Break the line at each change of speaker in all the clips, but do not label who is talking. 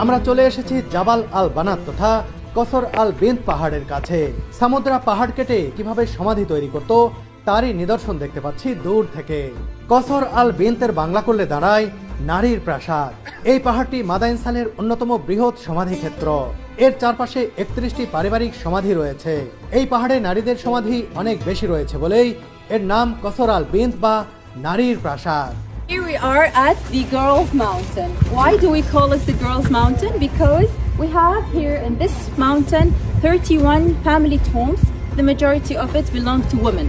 আমরা চলে এসেছি জাবাল আল বানাত তথা কসর আল বিন্ত পাহাড়ের কাছে। সামুদ্রা পাহাড় কেটে কিভাবে সমাধি তৈরি করত তারই নিদর্শন দেখতে পাচ্ছি দূর থেকে। কসর আল বিন্তের বাংলা করলে দাঁড়ায় নারীর প্রাসাদ। এই পাহাড়টি মাদাইনসানের অন্যতম বৃহৎ সমাধি ক্ষেত্র। এর চারপাশে 31টি পারিবারিক সমাধি রয়েছে। এই পাহাড়ে নারীদের সমাধি অনেক বেশি রয়েছে বলেই এর নাম কসর আল বিন্ত বা নারীর প্রাসাদ।
Here we are at the Girls Mountain. Why do we call it the Girls Mountain? Because we have here in this mountain 31 family tombs. The majority of it belong to women.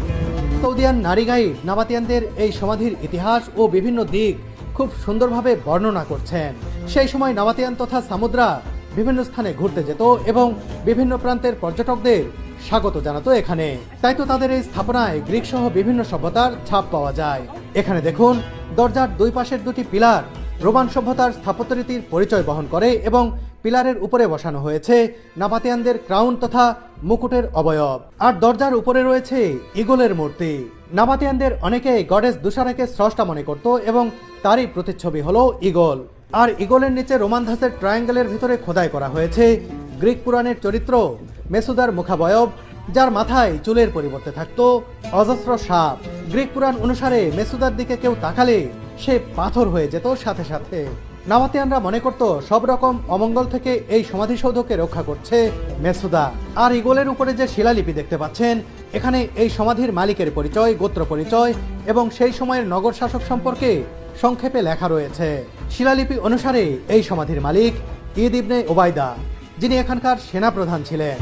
সৌদিয়ান নারী guide নাবাতিয়ানদের এই সমাধির ইতিহাস ও বিভিন্ন দিক খুব সুন্দরভাবে বর্ণনা করছেন। সেই সময় নাবাতিয়ান তথা সামুদ্রা বিভিন্ন স্থানে ঘুরতে যেত এবং বিভিন্ন প্রান্তের পর্যটকদের স্বাগত জানাতো এখানে। তাই তো তাদের এই স্থাপনায় গ্রিক সহ বিভিন্ন সভ্যতার ছাপ পাওয়া যায়। এখানে দেখুন, দরজার দুই পাশের দুটি পিলার রোমান সভ্যতার স্থাপত্যরীতির পরিচয় বহন করে এবং পিলারের উপরে বসানো হয়েছে নাবাতিয়ানদের ক্রাউন তথা মুকুটের অবয়ব। আর দরজার উপরে রয়েছে ঈগলের মূর্তি। নাবাতিয়ানদের অনেকে গডেস দুশারাকে স্রষ্টা মনে করত এবং তারই প্রতিচ্ছবি হলো ঈগল। আর ঈগলের নিচে রোমান ধাঁচের ট্রায়াঙ্গেলের ভিতরে খোদাই করা হয়েছে গ্রিক পুরাণের চরিত্র মেসুদার মুখাবয়ব, যার মাথায় চুলের পরিবর্তে থাকতো অজস্র সাপ। গ্রিক পুরাণ অনুসারে মেসুদার দিকে কেউ তাকালে সে পাথর হয়ে যেত সাথে সাথে। নাবাতিয়ানরা মনে করত সব রকম অমঙ্গল থেকে এই সমাধিসৌধকে রক্ষা করছে মেসুদা। আর ঈগলের উপরে যে শিলালিপি দেখতে পাচ্ছেন, এখানে এই সমাধির মালিকের পরিচয়, গোত্র পরিচয় এবং সেই সময়ের নগর শাসক সম্পর্কে সংক্ষেপে লেখা রয়েছে। শিলালিপি অনুসারে এই সমাধির মালিক ঈদ ইবনে ওবায়দা, যিনি এখানকার সেনাপ্রধান ছিলেন।